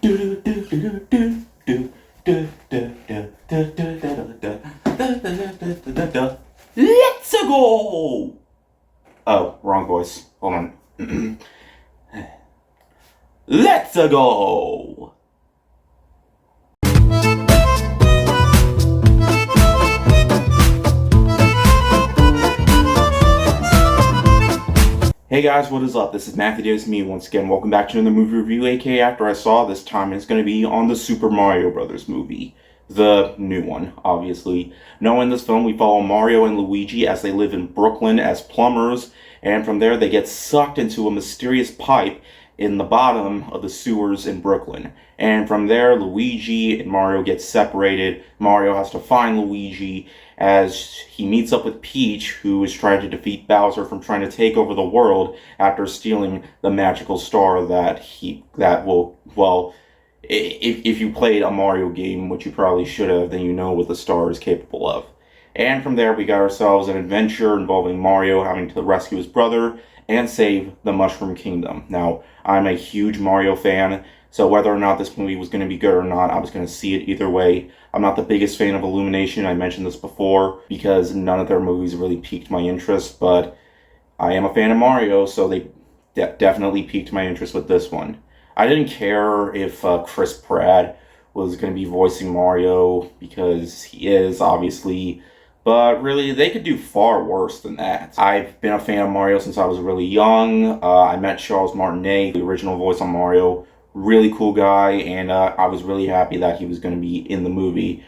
Let's go! Oh, wrong voice. Hold on. Let's go! Hey guys, what is up? This is Matthew Davis, me once again. Welcome back to another movie review, aka After I Saw. This time it's going to be on the Super Mario Brothers movie. The new one, obviously. Now in this film, we follow Mario and Luigi as they live in Brooklyn as plumbers, and from there they get sucked into a mysterious pipe in the bottom of the sewers in Brooklyn. And from there, Luigi and Mario get separated. Mario has to find Luigi as he meets up with Peach, who is trying to defeat Bowser from trying to take over the world after stealing the magical star if you played a Mario game, which you probably should have, then you know what the star is capable of. And from there, we got ourselves an adventure involving Mario having to rescue his brother and save the Mushroom Kingdom. Now, I'm a huge Mario fan, so whether or not this movie was going to be good or not, I was going to see it either way. I'm not the biggest fan of Illumination, I mentioned this before, because none of their movies really piqued my interest, but I am a fan of Mario, so they definitely piqued my interest with this one. I didn't care if Chris Pratt was going to be voicing Mario, because he is, obviously, but really, they could do far worse than that. I've been a fan of Mario since I was really young. I met Charles Martinet, the original voice on Mario. Really cool guy, and I was really happy that he was going to be in the movie.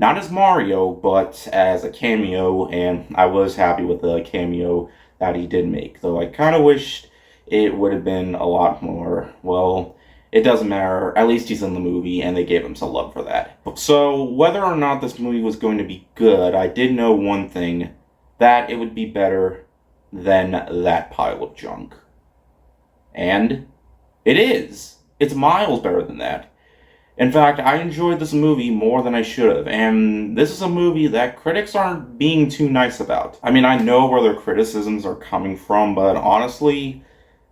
Not as Mario, but as a cameo, and I was happy with the cameo that he did make. Though I kind of wished it would have been a lot more. Well, it doesn't matter. At least he's in the movie, and they gave him some love for that. So, whether or not this movie was going to be good, I did know one thing. That it would be better than that pile of junk. And it is. It's miles better than that. In fact, I enjoyed this movie more than I should have, and this is a movie that critics aren't being too nice about. I mean, I know where their criticisms are coming from, but honestly,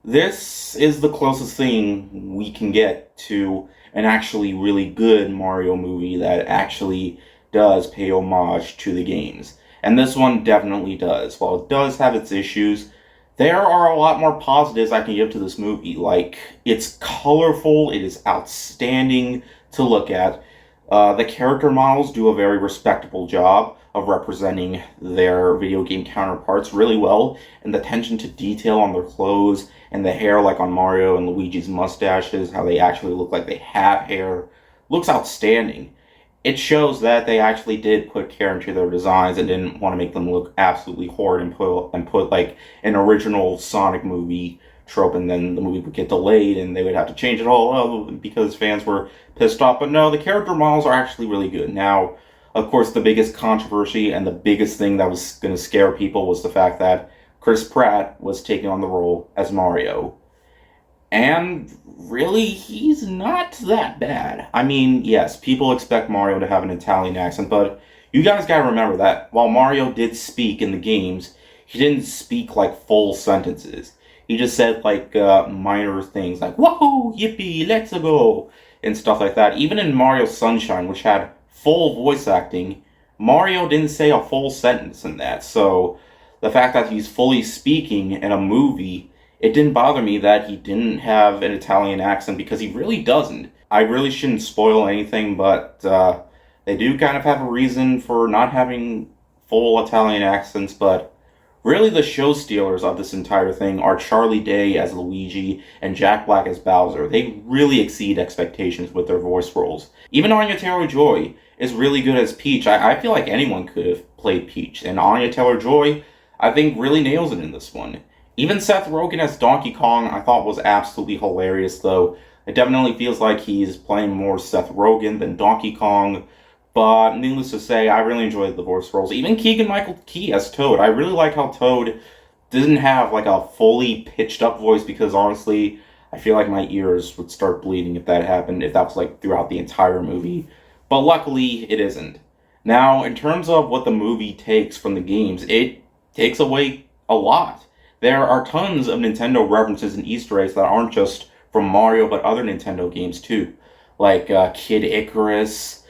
this is the closest thing we can get to an actually really good Mario movie that actually does pay homage to the games. And this one definitely does. While it does have its issues, there are a lot more positives I can give to this movie. Like, it's colorful, it is outstanding to look at. The character models do a very respectable job of representing their video game counterparts really well, and the attention to detail on their clothes and the hair, like on Mario and Luigi's mustaches, how they actually look like they have hair, looks outstanding. It shows that they actually did put care into their designs and didn't want to make them look absolutely horrid and put like an original Sonic movie trope, and then the movie would get delayed and they would have to change it all because fans were pissed off. But no, the character models are actually really good. Now, of course, the biggest controversy and the biggest thing that was going to scare people was the fact that Chris Pratt was taking on the role as Mario. And really, he's not that bad. I mean, yes, people expect Mario to have an Italian accent, but you guys gotta remember that while Mario did speak in the games, he didn't speak like full sentences. He just said like minor things like, whoa, yippee, let's go, and stuff like that. Even in Mario Sunshine, which had full voice acting, Mario didn't say a full sentence in that. So the fact that he's fully speaking in a movie, it didn't bother me that he didn't have an Italian accent, because he really doesn't. I really shouldn't spoil anything, but they do kind of have a reason for not having full Italian accents, but really the show stealers of this entire thing are Charlie Day as Luigi and Jack Black as Bowser. They really exceed expectations with their voice roles. Even Anya Taylor-Joy is really good as Peach. I feel like anyone could have played Peach, and Anya Taylor-Joy, I think, really nails it in this one. Even Seth Rogen as Donkey Kong, I thought was absolutely hilarious, though. It definitely feels like he's playing more Seth Rogen than Donkey Kong. But needless to say, I really enjoyed the voice roles. Even Keegan-Michael Key as Toad. I really like how Toad didn't have like a fully pitched up voice, because honestly, I feel like my ears would start bleeding if that happened, if that was like throughout the entire movie. But luckily, it isn't. Now, in terms of what the movie takes from the games, it takes away a lot. There are tons of Nintendo references and Easter eggs that aren't just from Mario, but other Nintendo games too. like Kid Icarus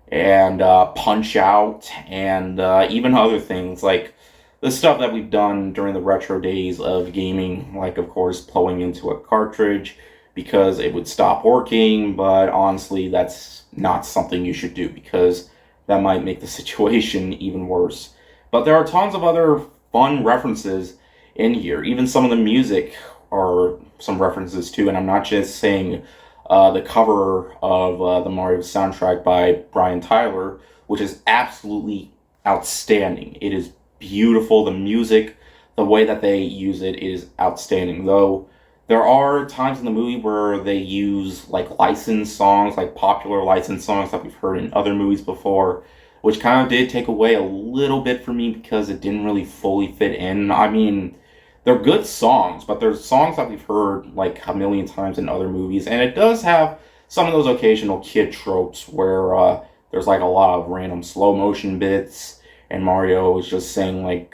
and Punch Out, and even other things like the stuff that we've done during the retro days of gaming, like, of course, plowing into a cartridge because it would stop working, but honestly, that's not something you should do because that might make the situation even worse. But there are tons of other fun references in here. Even some of the music are some references too, and I'm not just saying the cover of the Mario soundtrack by Brian Tyler, which is absolutely outstanding. It is beautiful. The music, the way that they use it is outstanding. Though there are times in the movie where they use like licensed songs, like popular licensed songs that we've heard in other movies before, which kind of did take away a little bit for me because it didn't really fully fit in. I mean, they're good songs, but they're songs that we've heard like a million times in other movies, and it does have some of those occasional kid tropes where there's like a lot of random slow motion bits, and Mario is just saying like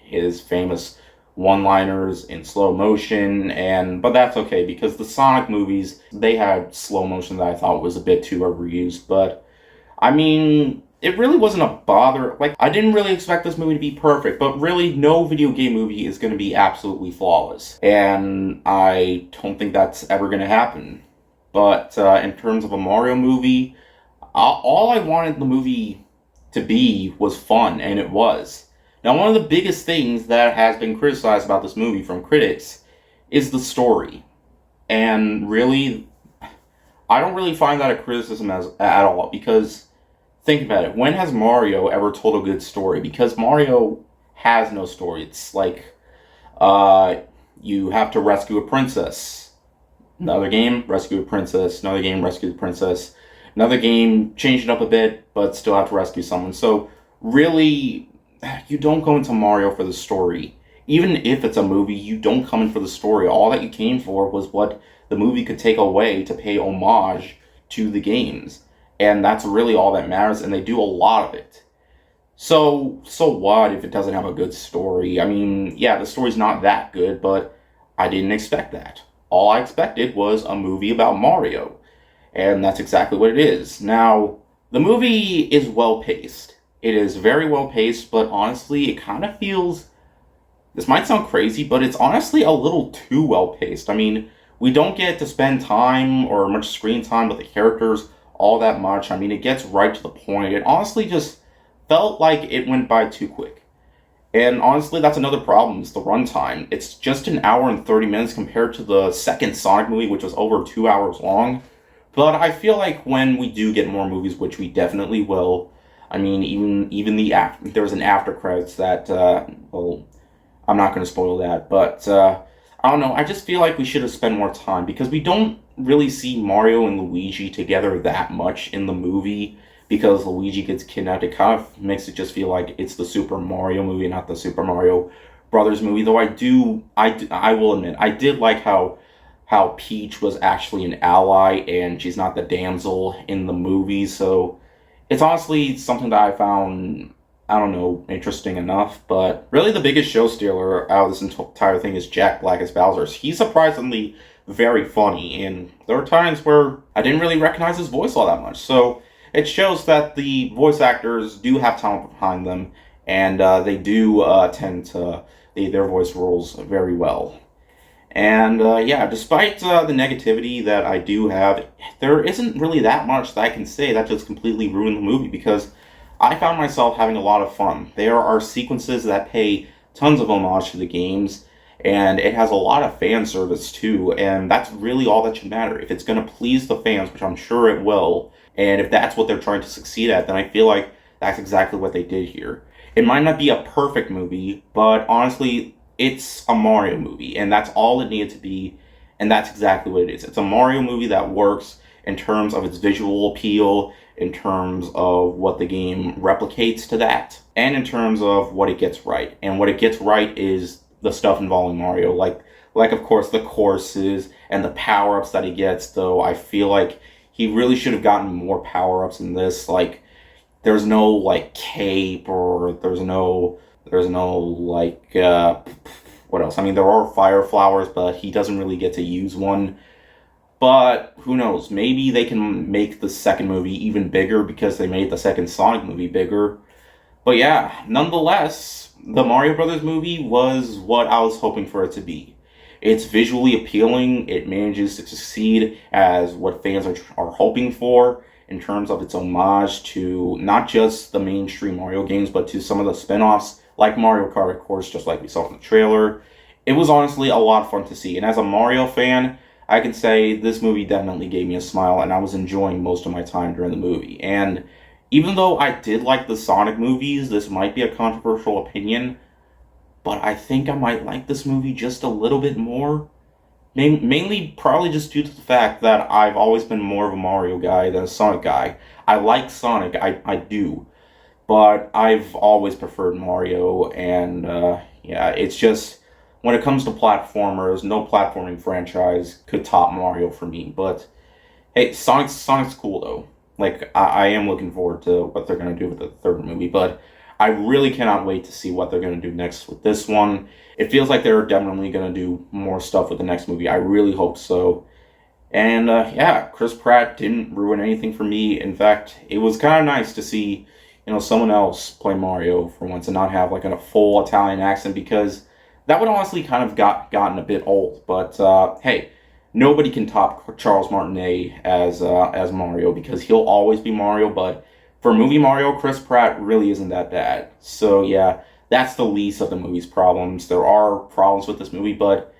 his famous one-liners in slow motion, and but that's okay because the Sonic movies they had slow motion that I thought was a bit too overused, but I mean, it really wasn't a bother. Like, I didn't really expect this movie to be perfect, but really, no video game movie is going to be absolutely flawless. And I don't think that's ever going to happen. But in terms of a Mario movie, all I wanted the movie to be was fun, and it was. Now, one of the biggest things that has been criticized about this movie from critics is the story. And really, I don't really find that a criticism at all, because think about it. When has Mario ever told a good story? Because Mario has no story. It's like uh, you have to rescue a princess. Another game, rescue a princess. Another game, rescue the princess. Another game, change it up a bit, but still have to rescue someone. So really, you don't go into Mario for the story. Even if it's a movie, you don't come in for the story. All that you came for was what the movie could take away to pay homage to the games. And that's really all that matters, and they do a lot of it. So what if it doesn't have a good story? I mean, yeah, the story's not that good, but I didn't expect that. All I expected was a movie about Mario, and that's exactly what it is. Now, the movie is well paced. It is very well paced, but honestly, it kind of feels. This might sound crazy, but it's honestly a little too well paced. I mean, we don't get to spend time or much screen time with the characters all that much. I mean, it gets right to the point. It honestly just felt like it went by too quick. And honestly, that's another problem, is the runtime. It's just an hour and 30 minutes compared to the second Sonic movie, which was over 2 hours long. But I feel like when we do get more movies, which we definitely will, I mean, even there was an after credits that, well, I'm not going to spoil that, but I don't know. I just feel like we should have spent more time because we don't really see Mario and Luigi together that much in the movie because Luigi gets kidnapped. It kind of makes it just feel like it's the Super Mario movie, not the Super Mario Brothers movie. Though I will admit, I did like how Peach was actually an ally and she's not the damsel in the movie. So it's honestly something that I found, I don't know, interesting enough. But really the biggest show stealer out of this entire thing is Jack Black as Bowser. He's surprisingly very funny, and there are times where I didn't really recognize his voice all that much. So it shows that the voice actors do have talent behind them, and they do tend to, their voice rolls very well. And yeah, despite the negativity that I do have, there isn't really that much that I can say that just completely ruined the movie because I found myself having a lot of fun. There are sequences that pay tons of homage to the games, and it has a lot of fan service too, and that's really all that should matter. If it's going to please the fans, which I'm sure it will, and if that's what they're trying to succeed at, then I feel like that's exactly what they did here. It might not be a perfect movie, but honestly, it's a Mario movie, and that's all it needed to be, and that's exactly what it is. It's a Mario movie that works in terms of its visual appeal, in terms of what the game replicates to that, and in terms of what it gets right. And what it gets right is the stuff involving Mario, like of course the courses and the power-ups that he gets, though I feel like he really should have gotten more power-ups in this. Like, there's no like cape, or there's no like what else? I mean, there are fire flowers, but he doesn't really get to use one. But who knows? Maybe they can make the second movie even bigger because they made the second Sonic movie bigger. But yeah, nonetheless, the Mario Brothers movie was what I was hoping for it to be. It's visually appealing. It manages to succeed as what fans are hoping for in terms of its homage to not just the mainstream Mario games, but to some of the spin-offs like Mario Kart, of course, just like we saw in the trailer. It was honestly a lot of fun to see. And as a Mario fan, I can say this movie definitely gave me a smile, and I was enjoying most of my time during the movie. And even though I did like the Sonic movies, this might be a controversial opinion, but I think I might like this movie just a little bit more. Mainly, probably just due to the fact that I've always been more of a Mario guy than a Sonic guy. I like Sonic, I do, but I've always preferred Mario, and yeah, it's just when it comes to platformers, no platforming franchise could top Mario for me. But hey, Sonic's cool though. Like I am looking forward to what they're gonna do with the third movie, but I really cannot wait to see what they're gonna do next with this one. It feels like they're definitely gonna do more stuff with the next movie. I really hope so. And yeah, Chris Pratt didn't ruin anything for me. In fact, it was kind of nice to see, someone else play Mario for once and not have like a full Italian accent because that would honestly kind of gotten a bit old. But hey, nobody can top Charles Martinet as Mario because he'll always be Mario. But for movie Mario, Chris Pratt really isn't that bad. So yeah, that's the least of the movie's problems. There are problems with this movie, but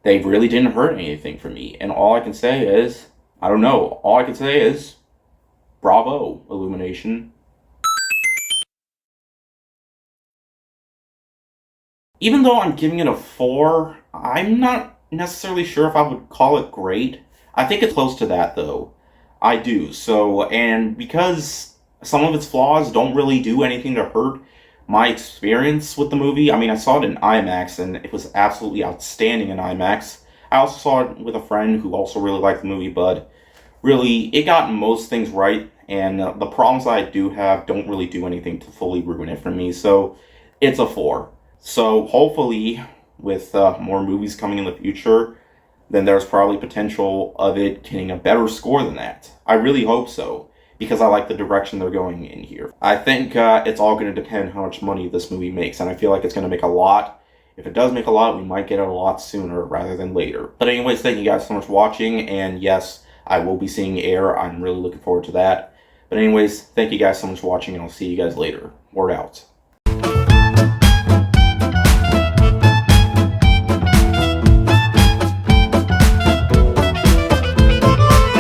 they really didn't hurt anything for me. And all I can say is, I don't know. All I can say is, bravo, Illumination. Even though I'm giving it a 4, I'm not necessarily sure if I would call it great. I think it's close to that, though. I do. So, and because some of its flaws don't really do anything to hurt my experience with the movie, I mean, I saw it in IMAX, and it was absolutely outstanding in IMAX. I also saw it with a friend who also really liked the movie, but really, it got most things right, and the problems I do have don't really do anything to fully ruin it for me, so it's a 4. So hopefully, with more movies coming in the future, then there's probably potential of it getting a better score than that. I really hope so, because I like the direction they're going in here. I think it's all going to depend how much money this movie makes, and I feel like it's going to make a lot. If it does make a lot, we might get it a lot sooner rather than later. But anyways, thank you guys so much for watching, and yes, I will be seeing Air. I'm really looking forward to that. But anyways, thank you guys so much for watching, and I'll see you guys later. Word out.